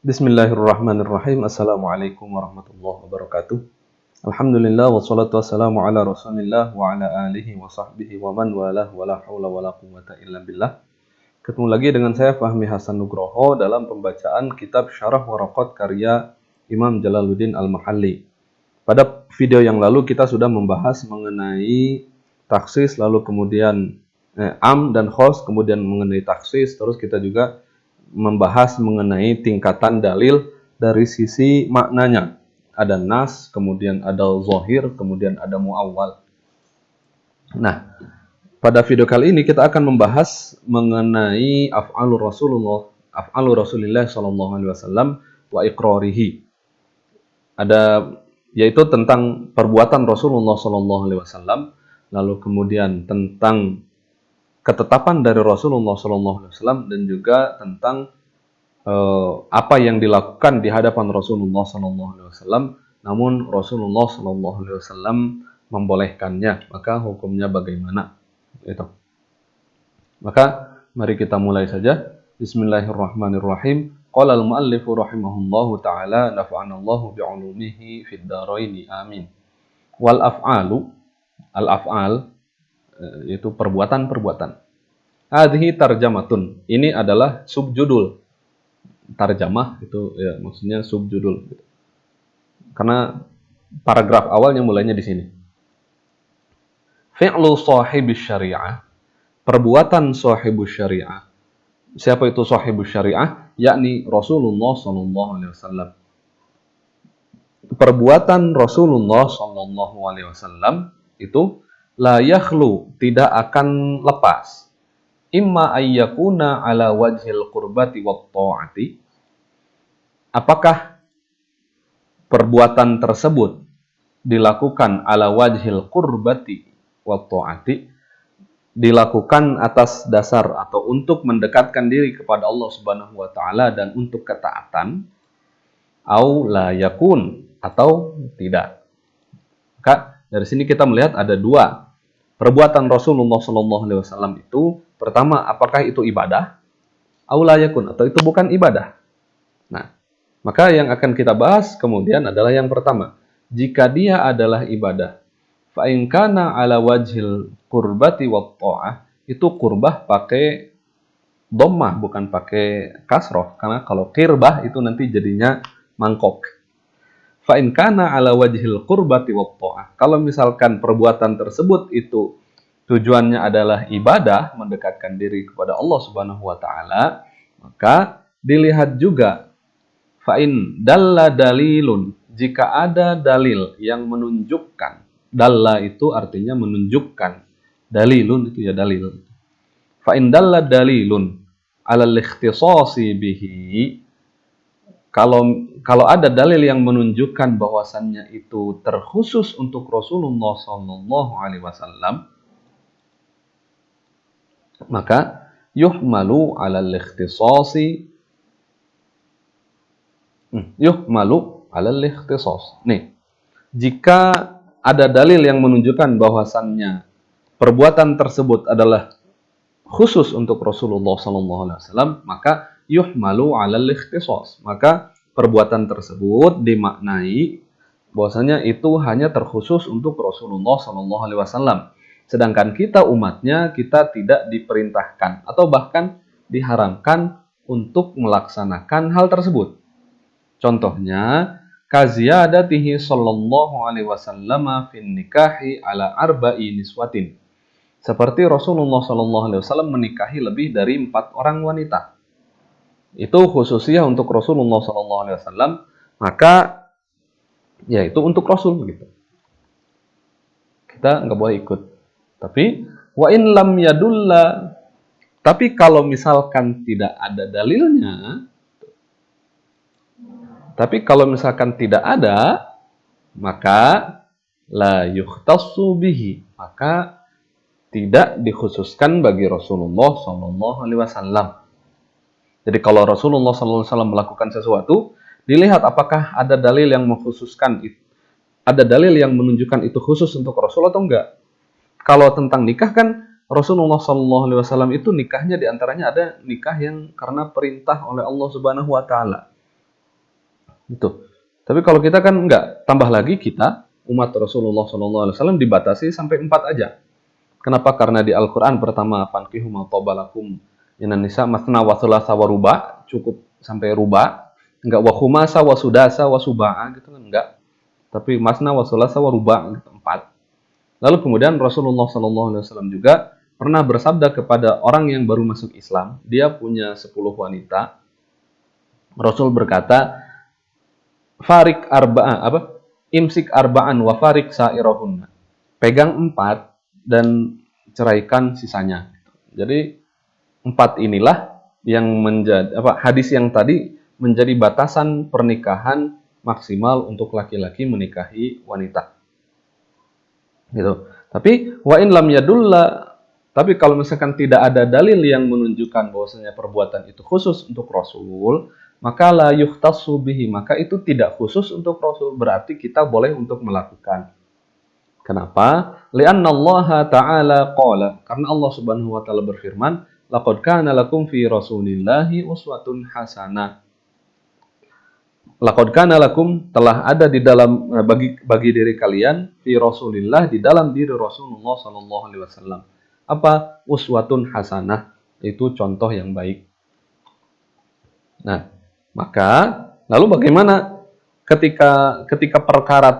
Bismillahirrahmanirrahim. Assalamualaikum warahmatullahi wabarakatuh. Alhamdulillah wassalatu wassalamu ala Rasulillah wa ala alihi wa sahbihi wa man walah wa la haula wa la quwwata illa billah. Ketemu lagi dengan saya Fahmi Hasan Nugroho dalam pembacaan kitab Syarah Waraqat karya Imam Jalaluddin Al-Mahalli. Pada video yang lalu kita sudah membahas mengenai taksis, lalu kemudian am dan khos, kemudian mengenai taksis, terus kita juga membahas mengenai tingkatan dalil dari sisi maknanya. Ada nas, kemudian ada zahir, kemudian ada muawwal. Nah, pada video kali ini kita akan membahas mengenai af'alur Rasulullah sallallahu alaihi wasallam wa iqrarihi. Yaitu tentang perbuatan Rasulullah sallallahu alaihi wasallam, lalu kemudian tentang ketetapan dari Rasulullah SAW dan juga tentang apa yang dilakukan di hadapan Rasulullah SAW, namun Rasulullah SAW membolehkannya, maka hukumnya bagaimana? Itu. Maka mari kita mulai saja. Bismillahirrahmanirrahim. Qala al-muallifu rahimahullahu ta'ala nafa'anallahu bi'ulumihi fid dharaini amin. Wal af'alu, al-af'al yaitu perbuatan-perbuatan. Hadhihi tarjamatun. Ini adalah subjudul. Tarjamah itu ya maksudnya subjudul gitu. Karena paragraf awalnya mulainya di sini. Fi'lu sahibis syariah. Perbuatan sahibus syariah. Siapa itu sahibus syariah? Yakni Rasulullah sallallahu alaihi wasallam. Perbuatan Rasulullah sallallahu alaihi wasallam itu la yakhlu, tidak akan lepas. Imma ayyakuna ala wajhil qurbati wat ta'ati. Apakah perbuatan tersebut dilakukan ala wajhil qurbati wat ta'ati, dilakukan atas dasar atau untuk mendekatkan diri kepada Allah Subhanahu wa taala dan untuk ketaatan, au la yakun, atau tidak. Maka dari sini kita melihat ada dua perbuatan Rasulullah SAW itu. Pertama, apakah itu ibadah? Au la yakun, atau itu bukan ibadah. Nah, maka yang akan kita bahas kemudian adalah yang pertama. Jika dia adalah ibadah, fa in kana ala wajhil qurbati wat ta'ah, itu qurbah pakai dhammah bukan pakai kasroh, karena kalau qirbah itu nanti jadinya mangkok. Fa in kana ala wajhil qurbati wat ta'ah, kalau misalkan perbuatan tersebut itu tujuannya adalah ibadah, mendekatkan diri kepada Allah Subhanahu wa taala, maka dilihat juga fa'in dalla dalilun, jika ada dalil yang menunjukkan. Dalla itu artinya menunjukkan. Dalilun itu ya dalil. Fa'in dalla dalilun ala al-ikhtisasi bihi, kalau ada dalil yang menunjukkan bahwasannya itu terkhusus untuk Rasulullah sallallahu alaihi wasallam, maka yuhmalu 'alal ikhtisasi Nih, jika ada dalil yang menunjukkan bahwasannya perbuatan tersebut adalah khusus untuk Rasulullah SAW, maka yuhmalu 'alal ikhtisas, maka perbuatan tersebut dimaknai bahwasanya itu hanya terkhusus untuk Rasulullah SAW. Sedangkan kita umatnya, kita tidak diperintahkan atau bahkan diharamkan untuk melaksanakan hal tersebut. Contohnya, kaziyadatihi sallallahu alaihi wasallam fin nikahi ala arba'i niswatin. Seperti Rasulullah sallallahu alaihi wasallam menikahi lebih dari 4 orang wanita. Itu khususnya untuk Rasulullah sallallahu alaihi wasallam, maka ya itu untuk Rasul begitu. Kita nggak boleh ikut. Tapi wa in lam yadulla, tapi kalau misalkan tidak ada dalilnya, maka la yukhtassu bihi, maka tidak dikhususkan bagi Rasulullah sallallahu alaihi wasallam. Jadi kalau Rasulullah sallallahu alaihi wasallam melakukan sesuatu, dilihat apakah ada dalil yang mengkhususkan itu, ada dalil yang menunjukkan itu khusus untuk Rasul atau enggak. Kalau tentang nikah kan Rasulullah SAW itu nikahnya diantaranya ada nikah yang karena perintah oleh Allah Subhanahu Wa Taala. Itu. Tapi kalau kita kan enggak, tambah lagi kita umat Rasulullah SAW dibatasi sampai 4 aja. Kenapa? Karena di Al-Quran pertama fankihu ma tabalakum minan nisa masna wa thulatsa wa ruba, cukup sampai ruba, enggak wa khumasa wa sudasa wa suba'a gitu kan enggak. Tapi masna wa thulatsa wa ruba gitu, 4. Lalu kemudian Rasulullah SAW juga pernah bersabda kepada orang yang baru masuk Islam, dia punya 10 wanita. Rasul berkata, farik arba'an imsik arba'an wa farik sa'irahunna. Pegang 4 dan ceraikan sisanya. Jadi 4 inilah yang menjadi hadis yang tadi menjadi batasan pernikahan maksimal untuk laki-laki menikahi wanita. Gitu. Tapi wa in lam yadulla, tapi kalau misalkan tidak ada dalil yang menunjukkan bahwasanya perbuatan itu khusus untuk Rasul, maka la yukhtassu bihi, maka itu tidak khusus untuk Rasul, berarti kita boleh untuk melakukan. Kenapa? Li'anna Allah Ta'ala qala, karena Allah Subhanahu wa taala berfirman, laqad kana lakum fi Rasulillahi uswatun hasanah. Laqad kana lakum, telah ada di dalam bagi diri kalian fi Rasulillah, di dalam diri Rasulullah sallallahu alaihi wasallam. Apa? Uswatun hasanah, itu contoh yang baik. Nah, maka lalu bagaimana ketika perkara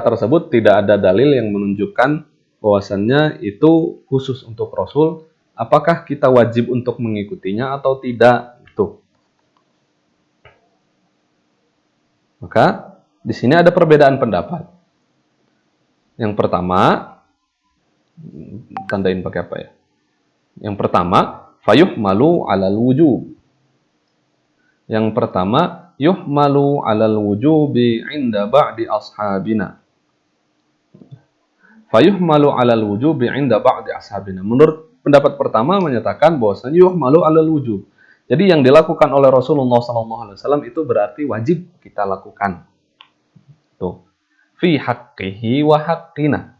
tersebut tidak ada dalil yang menunjukkan bahwasannya itu khusus untuk Rasul, apakah kita wajib untuk mengikutinya atau tidak? Itu. Maka di sini ada perbedaan pendapat. Yang pertama, tandain pakai apa ya? Yang pertama, fayuhmalu 'alal wujub. Yang pertama, yuhmalu 'alal wujubi 'inda ba'di ashabina. Fayuhmalu 'alal wujubi 'inda ba'di ashabina. Menurut pendapat pertama menyatakan bahwasanya yuhmalu 'alal wujub. Jadi yang dilakukan oleh Rasulullah SAW itu berarti wajib kita lakukan. Tuh. Fi haqqihi wa haqqina.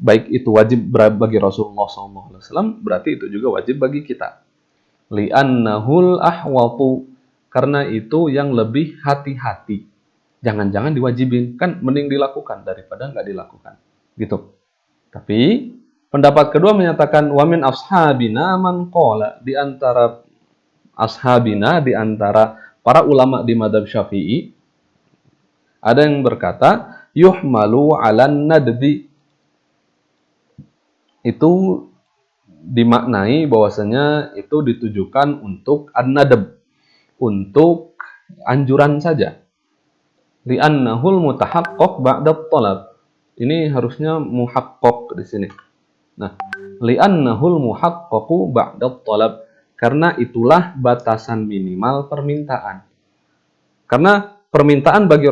Baik itu wajib bagi Rasulullah SAW, berarti itu juga wajib bagi kita. Li'annahul ahwatu, karena itu yang lebih hati-hati. Jangan-jangan diwajibin, kan mending dilakukan daripada nggak dilakukan. Gitu. Tapi pendapat kedua menyatakan wa min ashabina man qala, di antara ashabina, di antara para ulama di mazhab Syafi'i, ada yang berkata yuhmalu 'alan nadbi. Itu dimaknai bahwasanya itu ditujukan untuk an-nadb, untuk anjuran saja. Li'annahul mutahaqqaq ba'da talab. Ini harusnya muhaqqaq di sini. Nah, li'annahul muhaqqaqu ba'da talab, karena itulah batasan minimal permintaan. Karena permintaan bagi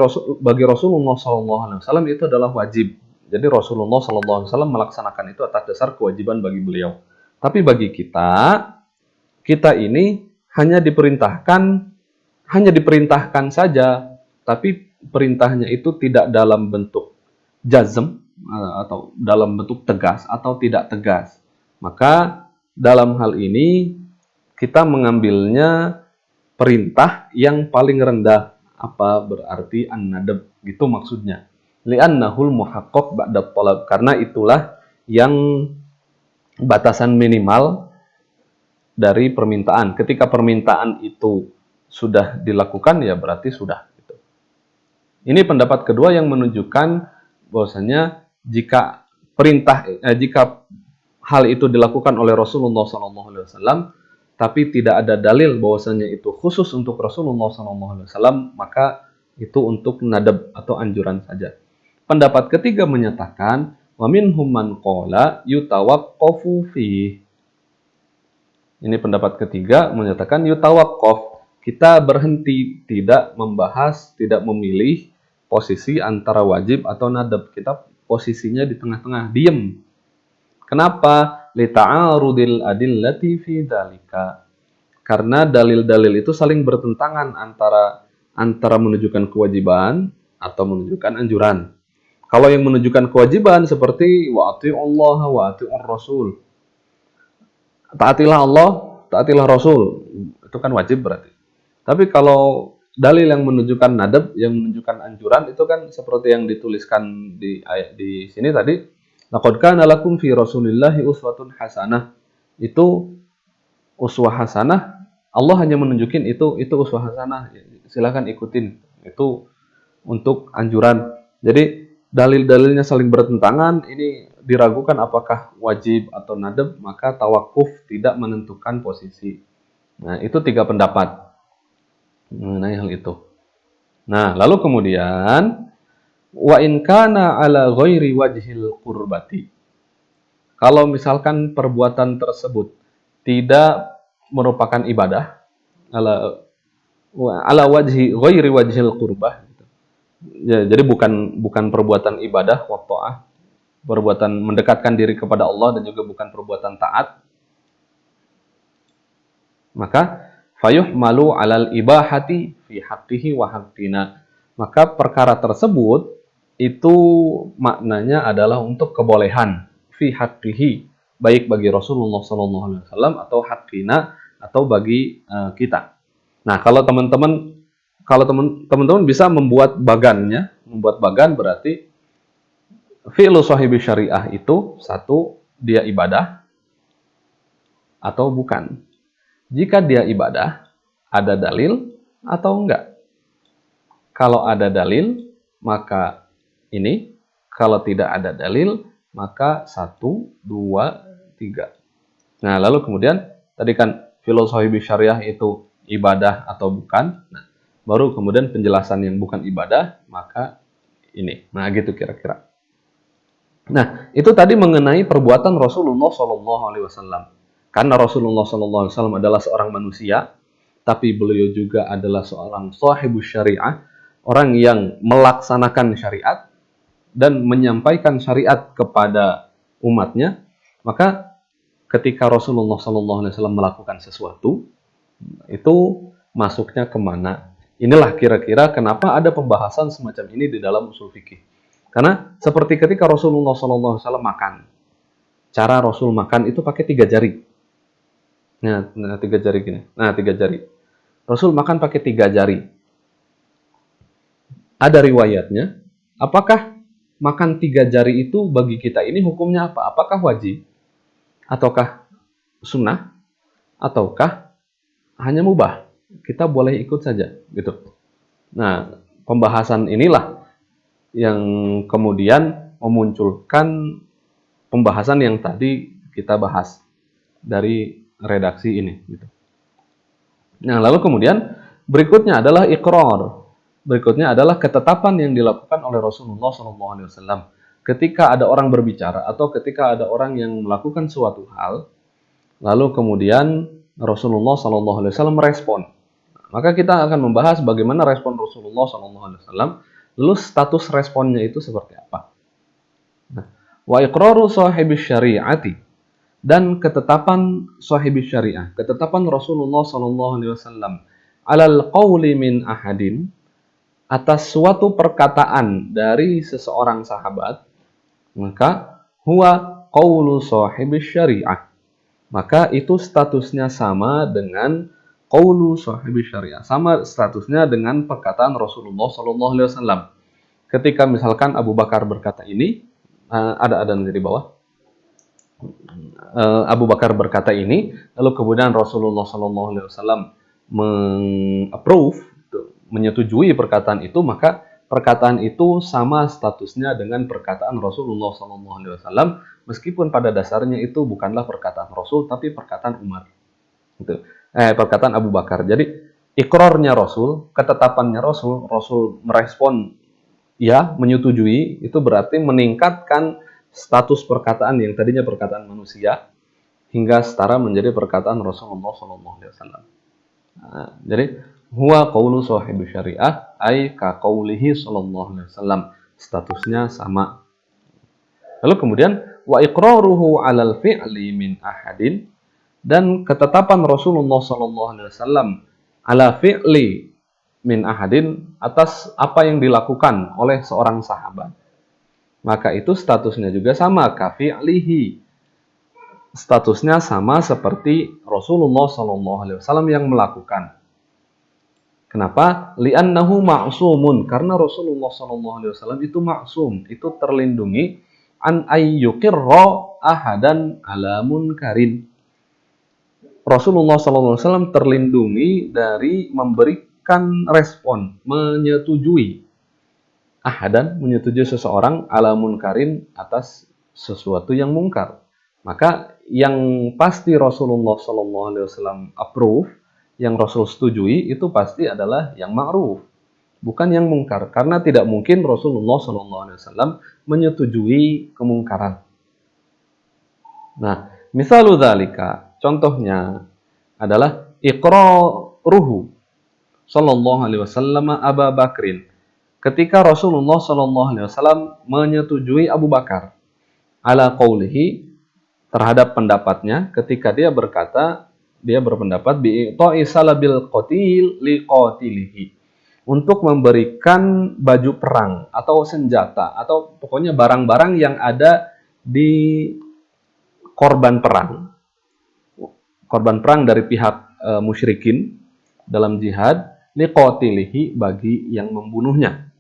Rasulullah SAW itu adalah wajib. Jadi Rasulullah SAW melaksanakan itu atas dasar kewajiban bagi beliau. Tapi bagi kita ini hanya diperintahkan saja, tapi perintahnya itu tidak dalam bentuk jazm atau dalam bentuk tegas atau tidak tegas. Maka dalam hal ini kita mengambilnya perintah yang paling rendah. Apa berarti an-nadab? Gitu maksudnya. Li'annahul muhaqqaq ba'da talab, karena itulah yang batasan minimal dari permintaan. Ketika permintaan itu sudah dilakukan, ya berarti sudah. Gitu. Ini pendapat kedua yang menunjukkan bahwasanya jika hal itu dilakukan oleh Rasulullah SAW, tapi tidak ada dalil bahwasanya itu khusus untuk Rasulullah SAW, maka itu untuk nadab atau anjuran saja. Pendapat ketiga menyatakan wa minhum man qala yutawaqqafu fi. Ini pendapat ketiga menyatakan yutawaqqaf. Kita berhenti, tidak membahas, tidak memilih posisi antara wajib atau nadab. Kita posisinya di tengah-tengah, diam. Kenapa? Lita'arudil adillati fi dzalika. Karena dalil-dalil itu saling bertentangan antara menunjukkan kewajiban atau menunjukkan anjuran. Kalau yang menunjukkan kewajiban seperti wa ati'ullah wa ati'ur rasul. Taatilah Allah, taatilah Rasul. Itu kan wajib berarti. Tapi kalau dalil yang menunjukkan nadab, yang menunjukkan anjuran itu kan seperti yang dituliskan di ayat di sini tadi, laqad kana lakum fi Rasulillahi uswatun hasanah. Itu uswah hasanah, Allah hanya menunjukin itu uswah hasanah. Silakan ikutin. Itu untuk anjuran. Jadi dalil-dalilnya saling bertentangan, ini diragukan apakah wajib atau nadab, maka tawakuf tidak menentukan posisi. Nah, itu 3 pendapat mengenai hal itu. Nah, lalu kemudian wa in kana ala ghairi wajhil qurbati. Kalau misalkan perbuatan tersebut tidak merupakan ibadah ala ala wajhi ghairi wajhil qurbah. Ya, jadi bukan perbuatan ibadah wa ta'ah, perbuatan mendekatkan diri kepada Allah dan juga bukan perbuatan taat, maka fayuhmalu alal ibahati fi haqqihi wa haqqina. Maka perkara tersebut itu maknanya adalah untuk kebolehan fi haqqihi, baik bagi Rasulullah SAW atau haqqina atau bagi kita. Nah, kalau teman-teman bisa membuat bagannya, membuat bagan berarti fi'lu sahibi syariah itu satu, dia ibadah atau bukan. Jika dia ibadah, ada dalil atau enggak. Kalau ada dalil, maka ini. Kalau tidak ada dalil, maka 1, 2, 3. Nah, lalu kemudian tadi kan filosofi syariah itu ibadah atau bukan. Nah, baru kemudian penjelasan yang bukan ibadah, maka ini. Nah, gitu kira-kira. Nah, itu tadi mengenai perbuatan Rasulullah SAW. Karena Rasulullah SAW adalah seorang manusia, tapi beliau juga adalah seorang sahibus syariah, orang yang melaksanakan syariat dan menyampaikan syariat kepada umatnya. Maka ketika Rasulullah SAW melakukan sesuatu, itu masuknya kemana? Inilah kira-kira kenapa ada pembahasan semacam ini di dalam usul fikih. Karena seperti ketika Rasulullah SAW makan, cara Rasul makan itu pakai 3 jari. Nah, 3 jari gini. Nah, 3 jari. Rasul makan pakai 3 jari. Ada riwayatnya, apakah makan 3 jari itu bagi kita ini hukumnya apa? Apakah wajib? Ataukah sunnah? Ataukah hanya mubah? Kita boleh ikut saja, gitu. Nah, pembahasan inilah yang kemudian memunculkan pembahasan yang tadi kita bahas dari redaksi ini, gitu. Nah, lalu kemudian berikutnya adalah iqrar. Berikutnya adalah ketetapan yang dilakukan oleh Rasulullah SAW. Ketika ada orang berbicara atau ketika ada orang yang melakukan suatu hal, lalu kemudian Rasulullah SAW merespon. Maka kita akan membahas bagaimana respon Rasulullah SAW, lalu status responnya itu seperti apa. Nah, wa iqraru sahibi syariati, dan ketetapan sahibi syariah, ketetapan Rasulullah SAW alal qawli min ahadin, atas suatu perkataan dari seseorang sahabat, maka huwa qawlu sahibi syariah. Maka itu statusnya sama dengan qaulu sahibi syariah, sama statusnya dengan perkataan Rasulullah SAW. Ketika misalkan Abu Bakar berkata ini, ada nanti di bawah. Abu Bakar berkata ini, lalu kemudian Rasulullah SAW mengapprove, menyetujui perkataan itu, maka perkataan itu sama statusnya dengan perkataan Rasulullah SAW, meskipun pada dasarnya itu bukanlah perkataan Rasul, tapi perkataan Umar. Gitu. Perkataan Abu Bakar. Jadi ikrarnya Rasul, ketetapannya Rasul, Rasul merespon ya, menyetujui, itu berarti meningkatkan status perkataan yang tadinya perkataan manusia hingga setara menjadi perkataan Rasulullah SAW. Nah, jadi huwa qaulu sahibi syariah ay ka qaulihi sallallahu alaihi wasallam, statusnya sama. Lalu kemudian wa iqraruhu 'alal fi'li min ahadin, dan ketetapan Rasulullah sallallahu alaihi wasallam ala fi'li min ahadin, atas apa yang dilakukan oleh seorang sahabat. Maka itu statusnya juga sama ka fi'lihi. Statusnya sama seperti Rasulullah sallallahu alaihi wasallam yang melakukan. Kenapa? Li'annahu ma'sumun, karena Rasulullah SAW itu maksum, itu terlindungi an ayyukirra ahadan ala munkarin. Rasulullah SAW terlindungi dari memberikan respon, menyetujui ahadan, menyetujui seseorang ala munkarin atas sesuatu yang mungkar. Maka yang pasti Rasulullah SAW approve, yang Rasul setujui itu pasti adalah yang ma'ruf, bukan yang mungkar. Karena tidak mungkin Rasulullah SAW menyetujui kemungkaran. Nah, misalu dzalika, contohnya adalah iqraruhu sallallahu alaihi wasallam Abu Bakrin. Ketika Rasulullah sallallahu alaihi wasallam menyetujui Abu Bakar ala qaulihi, terhadap pendapatnya ketika dia berkata, dia berpendapat bi'ta'i salabil qatil liqatilihi, untuk memberikan baju perang atau senjata atau pokoknya barang-barang yang ada di korban perang dari pihak musyrikin dalam jihad, liqatilihi, bagi yang membunuhnya.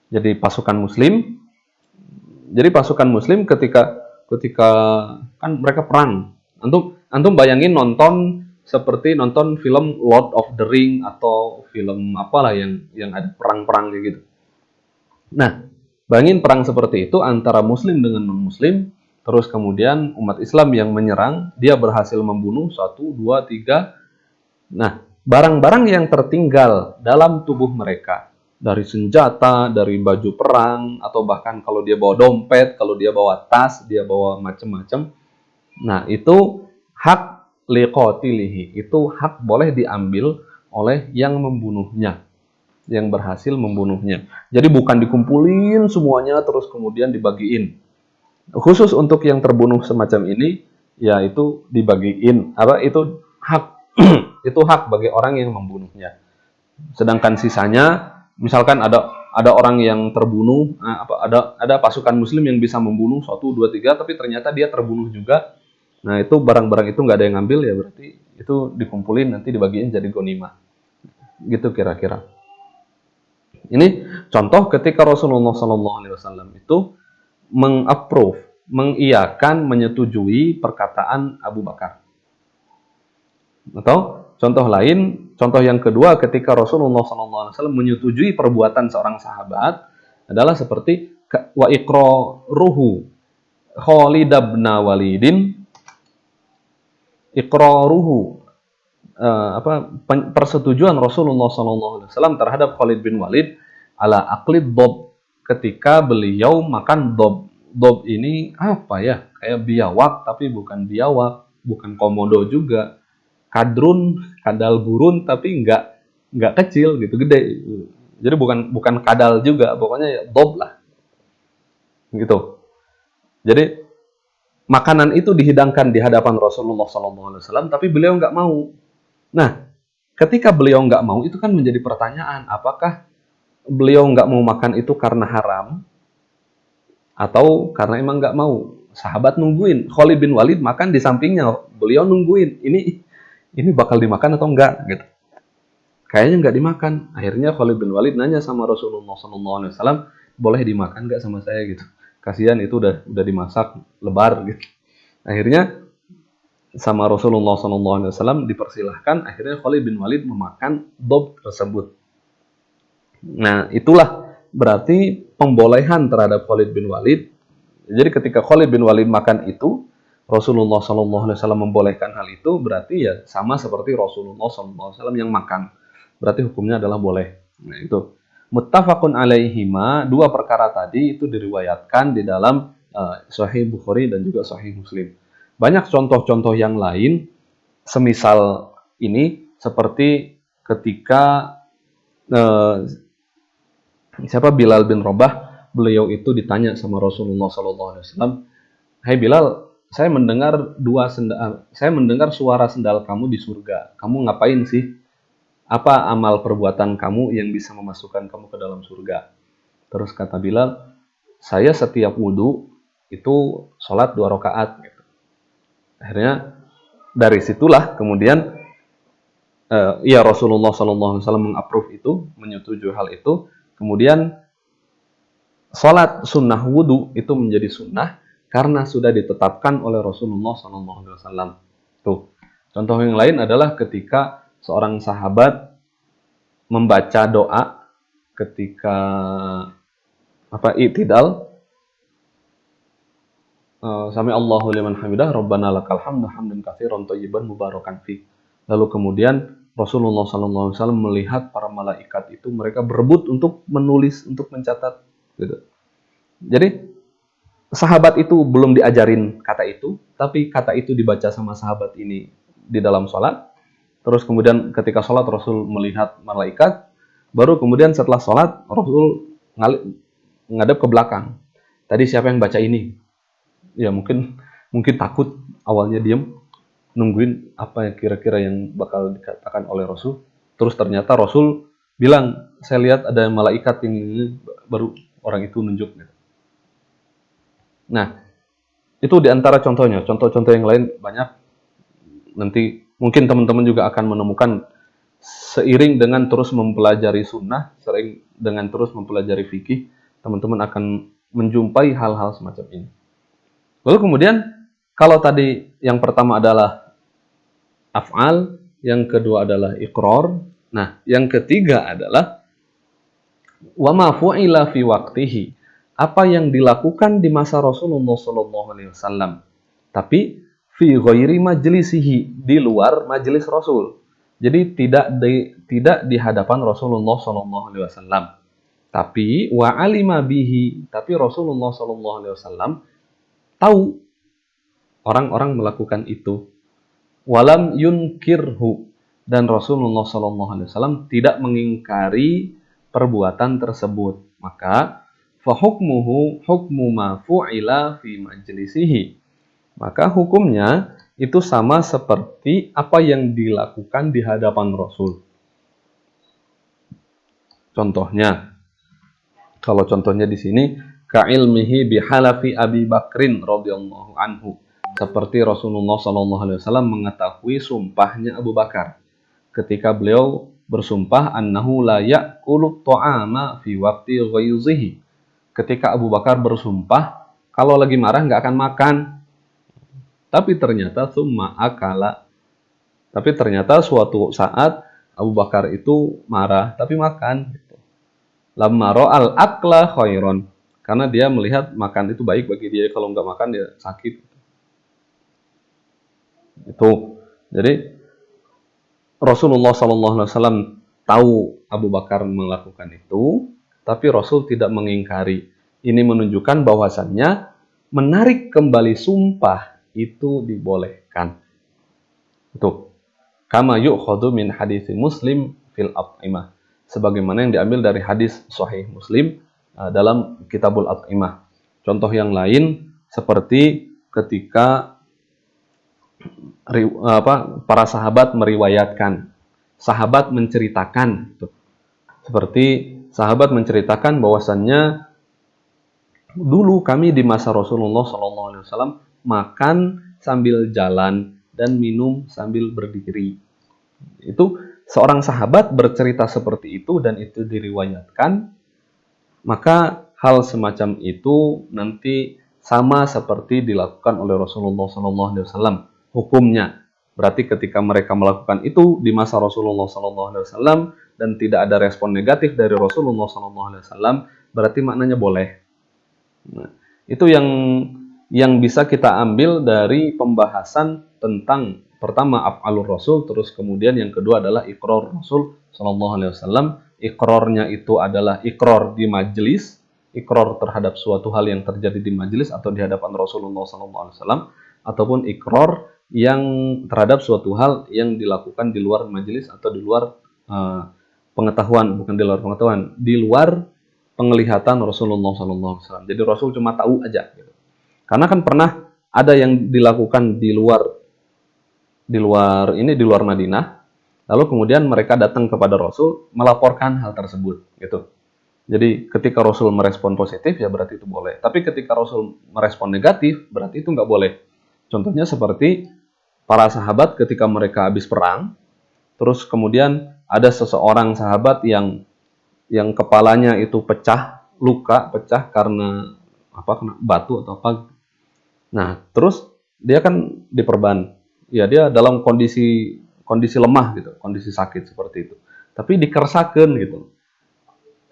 Jadi pasukan muslim ketika kan mereka perang. Antum bayangin nonton seperti nonton film Lord of the Ring atau film apalah yang ada perang-perang kayak gitu. Nah, bayangin perang seperti itu antara muslim dengan non-muslim, terus kemudian umat Islam yang menyerang, dia berhasil membunuh 1, 2, 3. Nah, barang-barang yang tertinggal dalam tubuh mereka, dari senjata, dari baju perang, atau bahkan kalau dia bawa dompet, kalau dia bawa tas, dia bawa macam-macam. Nah, itu hak liqatilihi, itu hak boleh diambil oleh yang membunuhnya, yang berhasil membunuhnya. Jadi bukan dikumpulin semuanya terus kemudian dibagiin. Khusus untuk yang terbunuh semacam ini, ya itu dibagiin. Itu hak itu hak bagi orang yang membunuhnya. Sedangkan sisanya, misalkan ada orang yang terbunuh, ada pasukan muslim yang bisa membunuh 1, 2, 3, tapi ternyata dia terbunuh juga. Nah, itu barang-barang itu nggak ada yang ngambil, ya berarti itu dikumpulin nanti dibagiin jadi ghanimah. Gitu kira-kira. Ini contoh ketika Rasulullah SAW itu mengapprove, mengiyakan, menyetujui perkataan Abu Bakar. Atau contoh yang kedua, ketika Rasulullah SAW menyetujui perbuatan seorang sahabat adalah seperti wa iqraruhu Khalid bin Walidin, iqraruhu persetujuan Rasulullah SAW terhadap Khalid bin Walid ala aklid dob, ketika beliau makan dob. Dob ini apa ya? Kayak biawak tapi bukan biawak, bukan komodo juga. Kadal gurun tapi nggak kecil gitu, gede. Jadi bukan kadal juga, pokoknya ya dob lah. Gitu. Jadi makanan itu dihidangkan di hadapan Rasulullah SAW, tapi beliau nggak mau. Nah, ketika beliau nggak mau, itu kan menjadi pertanyaan, apakah beliau nggak mau makan itu karena haram atau karena emang nggak mau? Sahabat nungguin, Khalid bin Walid makan di sampingnya, beliau nungguin, ini bakal dimakan atau enggak gitu. Kayaknya nggak dimakan. Akhirnya Khalid bin Walid nanya sama Rasulullah SAW, boleh dimakan nggak sama saya gitu? Kasihan itu udah dimasak lebar gitu. Akhirnya sama Rasulullah SAW dipersilahkan. Akhirnya Khalid bin Walid memakan dob tersebut. Nah, itulah berarti pembolehan terhadap Khalid bin Walid. Jadi ketika Khalid bin Walid makan itu, Rasulullah SAW membolehkan hal itu, berarti ya sama seperti Rasulullah SAW yang makan. Berarti hukumnya adalah boleh. Nah, itu. Muttafaqun alaihima, dua perkara tadi itu diriwayatkan di dalam Sahih Bukhari dan juga Sahih Muslim. Banyak contoh-contoh yang lain, semisal ini, seperti ketika Bilal bin Rabah, beliau itu ditanya sama Rasulullah SAW, "Hai Bilal, saya mendengar suara sendal kamu di surga. Kamu ngapain sih? Apa amal perbuatan kamu yang bisa memasukkan kamu ke dalam surga?" Terus kata Bilal, "Saya setiap wudu itu sholat 2 rakaat." Gitu. Akhirnya dari situlah kemudian Iya, Rasulullah SAW mengapprove itu, menyetujui hal itu. Kemudian sholat sunnah wudhu itu menjadi sunnah karena sudah ditetapkan oleh Rasulullah SAW. Tuh. Contoh yang lain adalah ketika seorang sahabat membaca doa ketika i'tidal, sami Allahu liman hamidah, Rabbana lakal hamdu hamdan katsiran thayyiban mubarakan fi. Lalu kemudian Rasulullah SAW melihat para malaikat itu, mereka berebut untuk menulis, untuk mencatat, gitu. Jadi sahabat itu belum diajarin kata itu, tapi kata itu dibaca sama sahabat ini di dalam sholat. Terus kemudian ketika sholat Rasul melihat malaikat, baru kemudian setelah sholat Rasul ngadep ke belakang. Tadi siapa yang baca ini? Ya mungkin takut, awalnya diam, nungguin apa yang kira-kira yang bakal dikatakan oleh Rasul. Terus ternyata Rasul bilang, saya lihat ada malaikat yang ini, baru orang itu nunjuk. Nah, itu diantara contohnya. Contoh-contoh yang lain banyak. Nanti mungkin teman-teman juga akan menemukan seiring dengan terus mempelajari sunnah, seiring dengan terus mempelajari fikih, teman-teman akan menjumpai hal-hal semacam ini. Lalu kemudian, kalau tadi yang pertama adalah af'al, yang kedua adalah iqrar. Nah, yang ketiga adalah wa ma fu'ila fi waqtihi. Apa yang dilakukan di masa Rasulullah SAW. Tapi fi ghairi majlisihi, di luar majelis Rasul. Jadi tidak di hadapan Rasulullah SAW. Tapi wa alima bihi, tapi Rasulullah SAW tahu orang-orang melakukan itu. Walam yunkirhu, dan Rasulullah SAW tidak mengingkari perbuatan tersebut. Maka fahukmuhu hukmu ma fu'ila fi majlisihi. Maka hukumnya itu sama seperti apa yang dilakukan di hadapan Rasul. Contohnya, kalau contohnya di sini, ka'ilmihi bihalafi Abi Bakrin radhiyallahu anhu. Seperti Rasulullah SAW mengetahui sumpahnya Abu Bakar ketika beliau bersumpah annahu la ya'kulu ta'ama fi waqti ghayzihi. Ketika Abu Bakar bersumpah kalau lagi marah nggak akan makan. Tapi ternyata summa akala. Tapi ternyata suatu saat Abu Bakar itu marah tapi makan. Lamma ra'al akla khairon. Karena dia melihat makan itu baik bagi dia, kalau nggak makan dia sakit. Itu. Jadi Rasulullah SAW tahu Abu Bakar melakukan itu, tapi Rasul tidak mengingkari. Ini menunjukkan bahwasannya menarik kembali sumpah itu dibolehkan. Itu. Kama yu'khadhu min hadits Muslim fil at'imah. Sebagaimana yang diambil dari hadis Sahih Muslim dalam Kitabul At'imah. Contoh yang lain seperti ketika para sahabat meriwayatkan, sahabat menceritakan, seperti sahabat menceritakan bahwasannya dulu kami di masa Rasulullah SAW makan sambil jalan dan minum sambil berdiri. Itu seorang sahabat bercerita seperti itu dan itu diriwayatkan, maka hal semacam itu nanti sama seperti dilakukan oleh Rasulullah SAW. Hukumnya berarti ketika mereka melakukan itu di masa Rasulullah SAW dan tidak ada respon negatif dari Rasulullah SAW, berarti maknanya boleh. Nah, itu yang bisa kita ambil dari pembahasan tentang pertama af'alur Rasul, terus kemudian yang kedua adalah iqrar Rasul SAW. Iqrarnya itu adalah iqrar di majelis, iqrar terhadap suatu hal yang terjadi di majelis atau di hadapan Rasulullah SAW, ataupun iqrar yang terhadap suatu hal yang dilakukan di luar majelis atau di luar pengetahuan, bukan di luar pengetahuan, di luar penglihatan Rasulullah SAW. Jadi Rasul cuma tahu aja. Gitu. Karena kan pernah ada yang dilakukan di luar Madinah, lalu kemudian mereka datang kepada Rasul melaporkan hal tersebut. Gitu. Jadi ketika Rasul merespon positif ya berarti itu boleh. Tapi ketika Rasul merespon negatif berarti itu nggak boleh. Contohnya seperti para sahabat ketika mereka habis perang, Terus kemudian ada seseorang sahabat yang kepalanya itu pecah, pecah karena apa, kena batu atau apa. Nah, terus dia kan diperban. Ya, dia dalam kondisi kondisi lemah gitu, kondisi sakit seperti itu. Tapi dikersakeun gitu.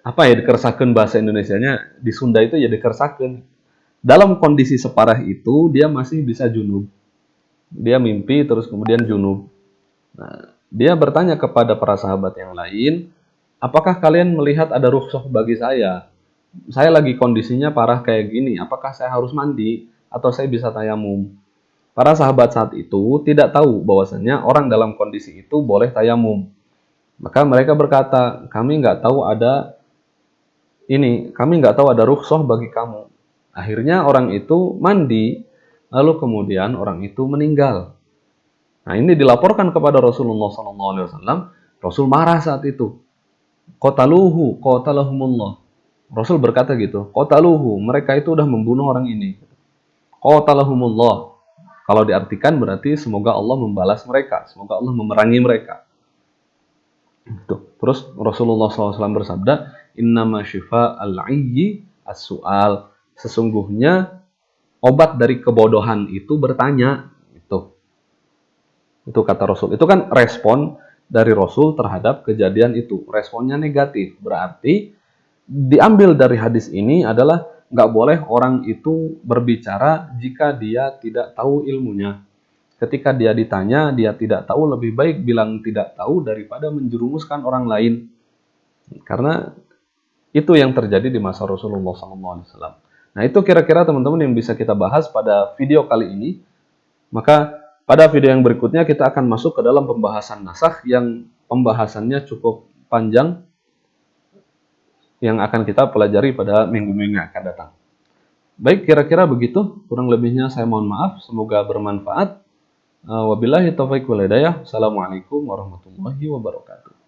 Apa ya dikersakeun bahasa Indonesianya? Di Sunda itu ya dikersakeun. Dalam kondisi separah itu dia masih bisa junub. Dia mimpi terus kemudian junub. Nah, dia bertanya kepada para sahabat yang lain, apakah kalian melihat ada rukhsah bagi saya? Saya lagi kondisinya parah kayak gini, apakah saya harus mandi atau saya bisa tayamum? Para sahabat saat itu tidak tahu bahwasanya orang dalam kondisi itu boleh tayamum. Maka mereka berkata, kami nggak tahu ada rukhsah bagi kamu. Akhirnya orang itu mandi, lalu kemudian orang itu meninggal. Nah, ini dilaporkan kepada Rasulullah SAW. Rasul marah saat itu. Qatalahumullah. Rasul berkata gitu, qataluhu, mereka itu udah membunuh orang ini. Qatalahumullah. Kalau diartikan berarti semoga Allah membalas mereka, semoga Allah memerangi mereka. Terus Rasulullah SAW bersabda, innama syifa al-'ayyi as-su'al. Sesungguhnya obat dari kebodohan itu bertanya. Itu kata Rasul. Itu kan respon dari Rasul terhadap kejadian itu. Responnya negatif. Berarti diambil dari hadis ini adalah nggak boleh orang itu berbicara jika dia tidak tahu ilmunya. Ketika dia ditanya, dia tidak tahu, lebih baik bilang tidak tahu daripada menjerumuskan orang lain. Karena itu yang terjadi di masa Rasulullah SAW. Nah, itu kira-kira teman-teman yang bisa kita bahas pada video kali ini. Maka pada video yang berikutnya kita akan masuk ke dalam pembahasan nasakh yang pembahasannya cukup panjang yang akan kita pelajari pada minggu-minggu yang akan datang. Baik, kira-kira begitu. Kurang lebihnya saya mohon maaf. Semoga bermanfaat. Wabillahi taufiq wal hidayah. Assalamualaikum warahmatullahi wabarakatuh.